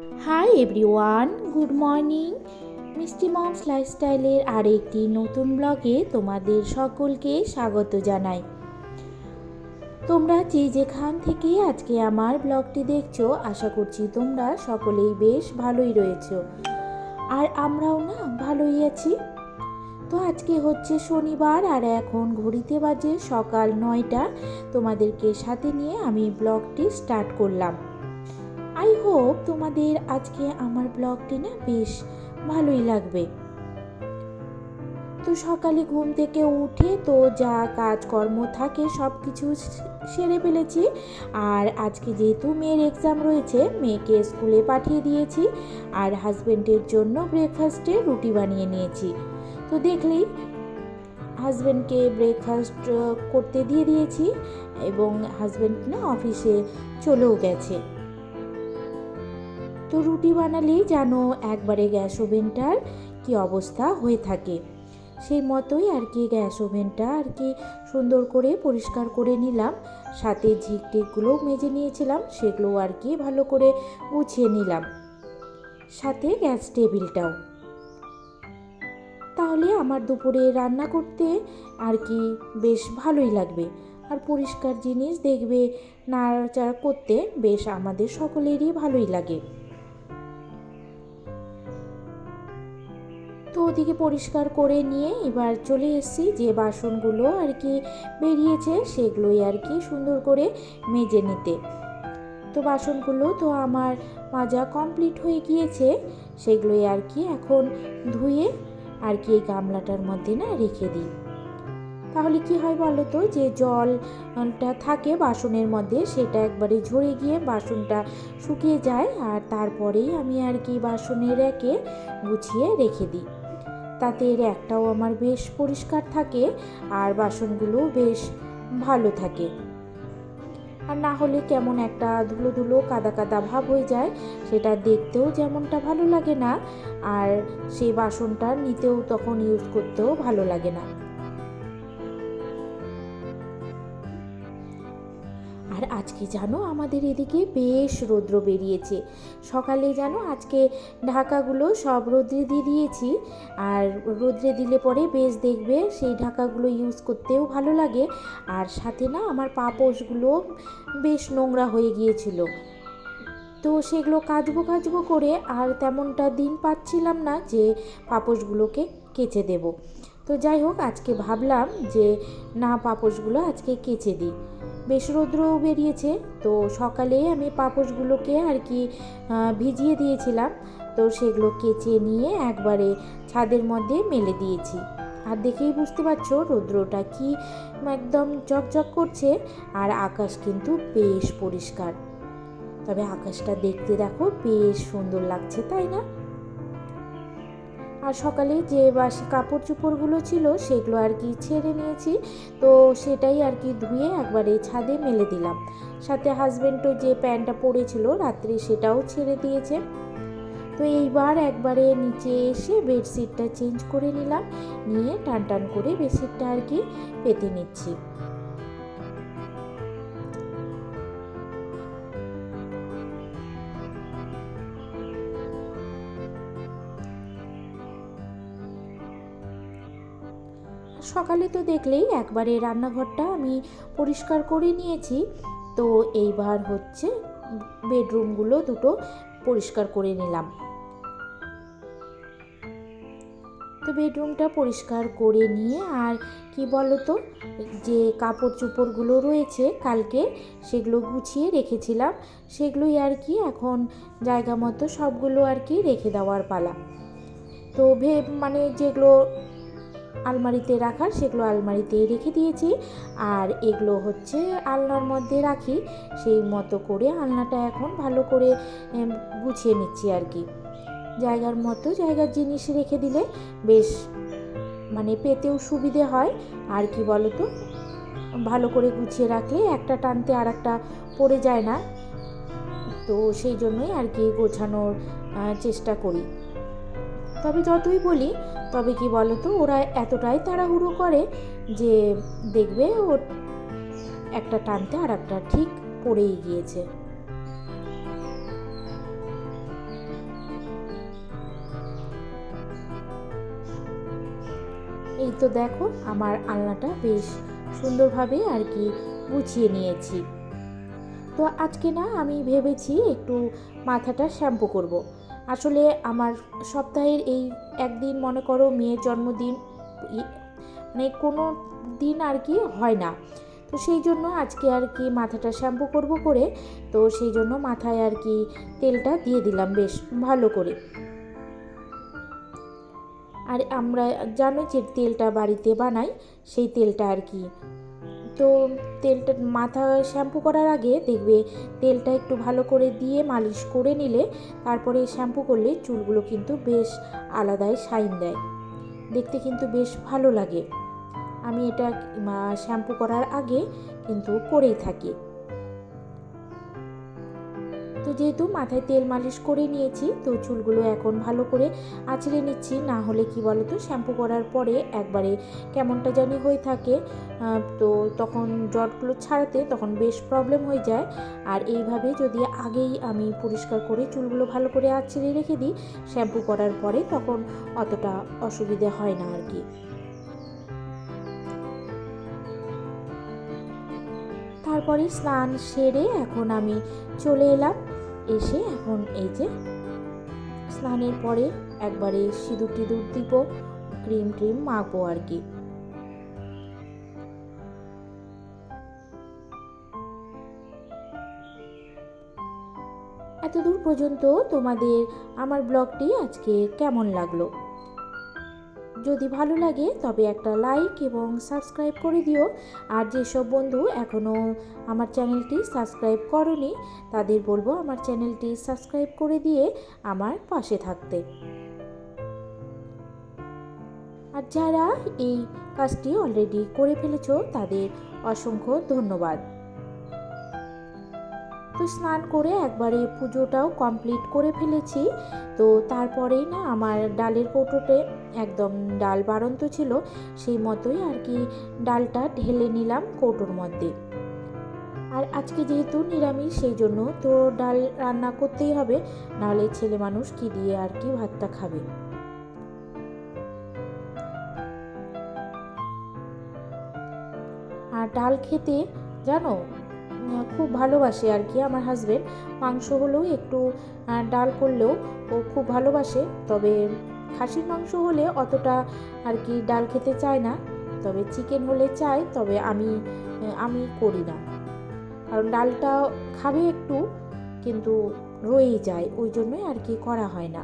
Hi everyone, good morning. মিষ্টি moms লাইফস্টাইলের আরেকটি নতুন ব্লগে তোমাদের সকলকে স্বাগত জানাই। তোমরা যে যেখান থেকে আজকে আমার ব্লগটি দেখছো, আশা করছি তোমরা সকলেই বেশ ভালোই রয়েছো, আর আমরাও না ভালোই আছি। তো আজকে হচ্ছে শনিবার, আর এখন ঘড়িতে বাজে সকাল 9টা। তোমাদেরকে সাথে নিয়ে আমি ব্লগটি স্টার্ট করলাম। আই হোপ তোমাদের আজকে আমার ব্লগটি না বেশ ভালোই লাগবে। তো সকালে ঘুম থেকে উঠে তো যা কাজকর্ম থাকে সব কিছু সেরে ফেলেছি। আর আজকে যেহেতু মেয়ের এক্সাম রয়েছে, মেয়েকে স্কুলে পাঠিয়ে দিয়েছি, আর হাজব্যান্ডের জন্য ব্রেকফাস্টে রুটি বানিয়ে নিয়েছি। তো দেখলেই হাজব্যান্ডকে ব্রেকফাস্ট করতে দিয়ে দিয়েছি, এবং হাজব্যান্ড না অফিসে চলেও গেছে। তো রুটি বানালেই যেন একবারে গ্যাস ওভেনটার কি অবস্থা হয়ে থাকে, সেই মতোই আর কি গ্যাস ওভেনটা আর কি সুন্দর করে পরিষ্কার করে নিলাম। সাথে ঝিক টিকগুলোও মেজে নিয়েছিলাম, সেগুলো আর কি ভালো করে গুছিয়ে নিলাম, সাথে গ্যাস টেবিলটাও। তাহলে আমার দুপুরে রান্না করতে আর কি বেশ ভালোই লাগবে। আর পরিষ্কার জিনিস দেখবে নাড়াচাড়া করতে বেশ আমাদের সকলেরই ভালোই লাগে। তো ওদিকে পরিষ্কার করে নিয়ে এবার চলে এসেছি, যে বাসনগুলো আর কি বেরিয়েছে সেগুলোই আর কি সুন্দর করে মেজে নিতে। তো বাসনগুলো তো আমার মাজা কমপ্লিট হয়ে গিয়েছে, সেগুলোই আর কি এখন ধুয়ে আর কি এই গামলাটার মধ্যে না রেখে দিই। তাহলে কি হয় বলো তো, যে জলটা থাকে বাসনের মধ্যে সেটা একবারে ঝরে গিয়ে বাসনটা শুকিয়ে যায়, আর তারপরেই আমি আর কি বাসনের র্যাকে গুছিয়ে রেখে দিই। তাতে র্যাকটাও আমার বেশ পরিষ্কার থাকে, আর বাসনগুলো বেশ ভালো থাকে। আর না হলে কেমন একটা ধুলো ধুলো কাদা কাদা ভাব হয়ে যায়, সেটা দেখতেও যেমনটা ভালো লাগে না, আর সেই বাসনটা নিতেও তখন ইউজ করতেও ভালো লাগে না। আর আজকে জানো আমাদের এদিকে বেশ রৌদ্র বেরিয়েছে। সকালে জানো আজকে ঢাকাগুলো সব রৌদ্রে দিয়ে দিয়েছি, আর রৌদ্রে দিলে পরে বেশ দেখবে সেই ঢাকাগুলো ইউজ করতেও ভালো লাগে। আর সাথে না আমার পাপোশগুলো বেশ নোংরা হয়ে গিয়েছিল, তো সেগুলো কাচবো করে আর তেমনটা দিন পাচ্ছিলাম না যে পাপোশগুলোকে কেচে দেব। তো যাই হোক, আজকে ভাবলাম যে না, পাপোশগুলো আজকে কেচে দিই। বেশ রৌদ্রও বেরিয়েছে, তো সকালে আমি পাপোশগুলোকে আর কি ভিজিয়ে দিয়েছিলাম, তো সেগুলো কেচে নিয়ে একবারে ছাদের মধ্যে মেলে দিয়েছি। আর দেখেই বুঝতে পারছো রৌদ্রটা কি একদম ঝকঝক করছে, আর আকাশ কিন্তু বেশ পরিষ্কার। তবে আকাশটা দেখতে দেখো বেশ সুন্দর লাগছে, তাই না? আর সকালে যে বাসি কাপড় চোপড়গুলো ছিল সেগুলো আর কি ছেড়ে নিয়েছি, তো সেটাই আর কি ধুয়ে একবারে ছাদে মেলে দিলাম। সাথে হাজব্যান্ডও যে প্যান্টটা পরেছিল রাত্রে সেটাও ছেড়ে দিয়েছে। তো এইবার একবারে নিচে এসে বেডশিটটা চেঞ্জ করে নিলাম, নিয়ে টান টান করে বেডশিটটা আর কি পেতে নিচ্ছি। সকালে তো দেখলেই একবারে রান্নাঘরটা আমি পরিষ্কার করে নিয়েছি, তো এইবার হচ্ছে বেডরুমগুলো দুটো পরিষ্কার করে নিলাম। তো বেডরুমটা পরিষ্কার করে নিয়ে আর কি বলো তো, যে কাপড় চোপড়গুলো রয়েছে কালকে সেগুলো গুছিয়ে রেখেছিলাম, সেগুলোই আর কি এখন জায়গা মতো সবগুলো আর কি রেখে দেওয়ার পালা। তো মানে যেগুলো আলমারিতে রাখার সেগুলো আলমারিতে রেখে দিয়েছি, আর এগুলো হচ্ছে আলনার মধ্যে রাখি, সেই মতো করে আলনাটা এখন ভালো করে গুছিয়ে নিচ্ছি আর কি। জায়গার মতো জায়গার জিনিস রেখে দিলে বেশ মানে পেতেও সুবিধে হয়, আর কি বলো তো, ভালো করে গুছিয়ে রাখলে একটা টানতে আর একটা পড়ে যায় না। তো সেই জন্যই আর কি গোছানোর চেষ্টা করি। তবে যতই বলি, তবে কি বলো তো, ওরা এতটাই তাড়াহুড়ো করে যে দেখবে ওর একটা টানতে আর একটা ঠিক পড়েই গিয়েছে। এই তো দেখো আমার আলনাটা বেশ সুন্দরভাবে আর কি গুছিয়ে নিয়েছি। তো আজকে না আমি ভেবেছি একটু মাথাটা শ্যাম্পু করব। আসলে আমার সপ্তাহের এই একদিন মনে করো মেয়ের জন্মদিন মানে কোনো দিন আর কি হয় না। তো সেই জন্য আজকে আর কি মাথাটা শ্যাম্পু করব করে, তো সেই জন্য মাথায় আর কি তেলটা দিয়ে দিলাম বেশ ভালো করে। আর আমরা জানো যে তেলটা বাড়িতে বানাই, সেই তেলটা আর কি। তো তেলটা মাথা শ্যাম্পু করার আগে দেখবে তেলটা একটু ভালো করে দিয়ে মালিশ করে নিলে তারপরে শ্যাম্পু করলে চুলগুলো কিন্তু বেশ আলাদাই শাইন দেয়, দেখতে কিন্তু বেশ ভালো লাগে। আমি এটা শ্যাম্পু করার আগে কিন্তু করেই থাকি। তো যেহেতু মাথায় তেল মালিশ করে নিয়েছি, তো চুলগুলো এখন ভালো করে আঁচড়ে নিচ্ছি, না হলে কি বলো তো শ্যাম্পু করার পরে একবারে কেমনটা জানি হয়ে থাকে, তো তখন জটগুলো ছাড়াতে তখন বেশ প্রবলেম হয়ে যায়। আর এইভাবে যদি আগেই আমি পরিষ্কার করে চুলগুলো ভালো করে আঁচড়ে রেখে দিই শ্যাম্পু করার পরে, তখন অতটা অসুবিধে হয় না আর কি। তারপরে স্নান সেরে এখন আমি চলে এলাম। এসে এখন এই যে স্নানের পরে একবারে সিঁদুর টিঁদুর দিব, ক্রিম ট্রিম মাখবো আর কি। এতদূর পর্যন্ত তোমাদের আমার ব্লগটি আজকে কেমন লাগলো? যদি ভালো লাগে তবে একটা লাইক এবং সাবস্ক্রাইব করে দিও। আর যেসব বন্ধু এখনও আমার চ্যানেলটি সাবস্ক্রাইব করনি তাদের বলবো আমার চ্যানেলটি সাবস্ক্রাইব করে দিয়ে আমার পাশে থাকতে। আর যারা এই কাজটি অলরেডি করে ফেলেছো তাদের অসংখ্য ধন্যবাদ। তো স্নান করে একবারে পুজোটাও কমপ্লিট করে ফেলেছি। তো তারপরেই না আমার ডালের কৌটোতে একদম ডাল বাড়ন্ত ছিল, সেই মতোই আর কি ডালটা ঢেলে নিলাম কৌটোর মধ্যে। আর আজকে যেহেতু নিরামিষ সেই জন্য তো ডাল রান্না করতেই হবে, নাহলে ছেলে মানুষ কি দিয়ে আর কি ভাতটা খাবে। আর ডাল খেতে জানো খুব ভালোবাসে আর কি আমার হাজবেন্ড। মাংস হলেও একটু ডাল করলেও ও খুব ভালোবাসে, তবে খাসির মাংস হলে অতটা আর কি ডাল খেতে চায় না, তবে চিকেন হলে চায়, তবে আমি করি না, কারণ ডালটা খাবে একটু কিন্তু রয়েই যায়, ওই জন্যই আর কি করা হয় না।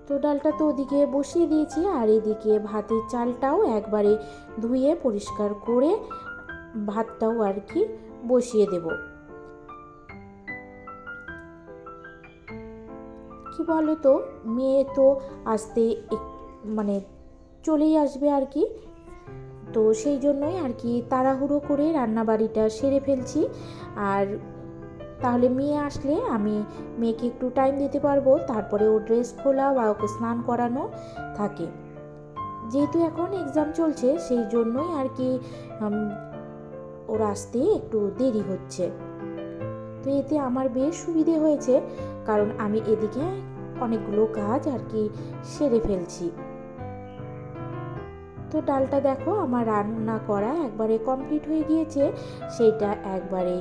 তো ডালটা তো ওদিকে বসিয়ে দিয়েছি, আর এদিকে ভাতের চালটাও একবারে ধুয়ে পরিষ্কার করে ভাতটাও আর কি বসিয়ে দেব। কি বলো তো, মেয়ে তো আসতে মানে চলেই আসবে আর কি, তো সেই জন্যই আর কি তাড়াহুড়ো করে রান্নাবাড়িটা সেরে ফেলছি। আর তাহলে মেয়ে আসলে আমি মেয়েকে একটু টাইম দিতে পারবো, তারপরে ওর ড্রেস খোলা বা ওকে স্নান করানো থাকে। যেহেতু এখন এক্সাম চলছে সেই জন্যই আর কি ওর আসতে একটু দেরি হচ্ছে। তো এতে আমার বেশ সুবিধে হয়েছে, কারণ আমি এদিকে অনেকগুলো কাজ আর কি সেরে ফেলছি। তো ডালটা দেখো আমার রান্না করা একবারে কমপ্লিট হয়ে গিয়েছে, সেইটা একবারে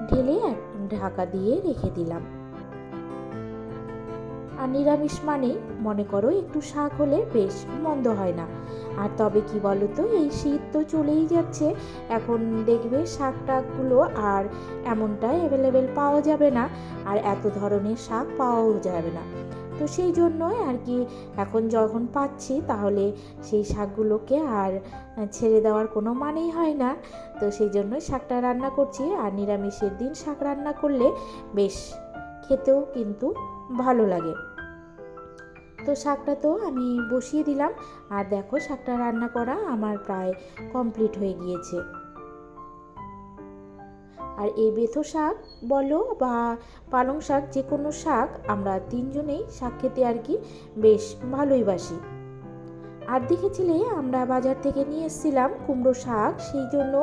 ঢেলে ঢাকা দিয়ে রেখে দিলাম। আর নিরামিষ মানে মনে করো একটু শাক হলে বেশ মন্দ হয় না। আর তবে কি বলো তো, এই শীত তো চলেই যাচ্ছে, এখন দেখবে শাক টাকগুলো আর এমনটা অ্যাভেলেবেল পাওয়া যাবে না, আর এত ধরনের শাক পাওয়াও যাবে না। তো সেই জন্যই আর কি এখন যখন পাচ্ছি তাহলে সেই শাকগুলোকে আর ছেড়ে দেওয়ার কোনো মানেই হয় না। তো সেই জন্যই শাকটা রান্না করছি। আর নিরামিষের দিন শাক রান্না করলে বেশ খেতেও কিন্তু ভালো লাগে। তো শাকটা তো আমি বসিয়ে দিলাম, আর দেখো শাকটা রান্না করা আমার প্রায় কমপ্লিট হয়ে গিয়েছে। আর এই বেথো শাক বলো বা পালং শাক, যে কোনো শাক আমরা তিনজনেই শাক খেতে আর কি বেশ ভালোই বাসি। আর দেখেছিলে আমরা বাজার থেকে নিয়ে এসেছিলাম কুমড়ো শাক, সেই জন্য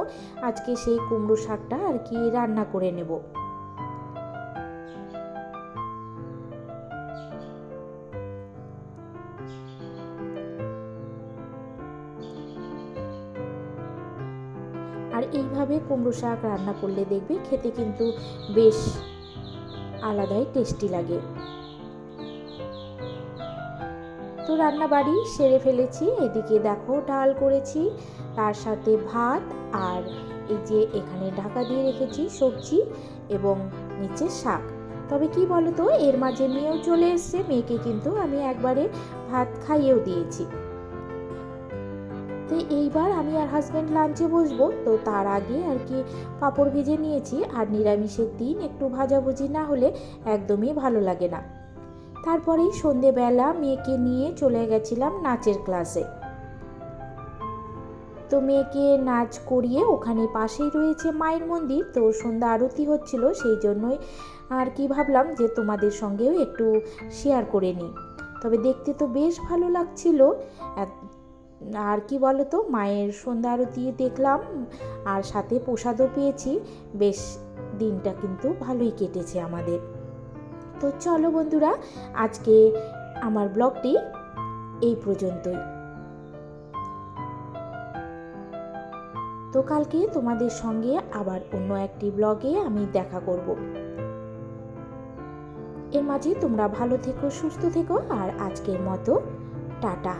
আজকে সেই কুমড়ো শাকটা আর কি রান্না করে নেব। আর এইভাবে কুমড়ো শাক রান্না করলে দেখবে খেতে কিন্তু বেশ আলাদাই টেস্টি লাগে। তো রান্নাবাড়ি সেরে ফেলেছি। এদিকে দেখো ডাল করেছি, তার সাথে ভাত, আর এই যে এখানে ঢাকা দিয়ে রেখেছি সবজি এবং নিচে শাক। তবে কি বলো তো, এর মাঝে মেয়েও চলে এসছে, মেয়েকে কিন্তু আমি একবারে ভাত খাইয়েও দিয়েছি। তো এইবার আমি আর হাজব্যান্ড লাঞ্চে বসবো, তো তার আগে আর কি পাঁপড় ভেজে নিয়েছি। আর নিরামিষের দিন একটু ভাজাভুজি না হলে একদমই ভালো লাগে না। তারপরেই সন্ধেবেলা মেয়েকে নিয়ে চলে গেছিলাম নাচের ক্লাসে। তো মেয়েকে নাচ করিয়ে ওখানে পাশেই রয়েছে মায়ের মন্দির, তো সন্ধ্যা আরতি হচ্ছিল, সেই জন্যই আর কি ভাবলাম যে তোমাদের সঙ্গেও একটু শেয়ার করে নিই। তবে দেখতে তো বেশ ভালো লাগছিল। আর কি বলো তো, মায়ের সন্ধ্যা আরতি দেখলাম আর সাথে প্রসাদও পেয়েছি। বেশ দিনটা কিন্তু ভালোই কেটেছে আমাদের। তো চলো বন্ধুরা, আজকে আমার ব্লগটি এই পর্যন্তই। তো কালকে তোমাদের সঙ্গে আবার অন্য একটি ব্লগে আমি দেখা করব। এর মাঝে তোমরা ভালো থেকো, সুস্থ থেকো, আর আজকের মতো টাটা।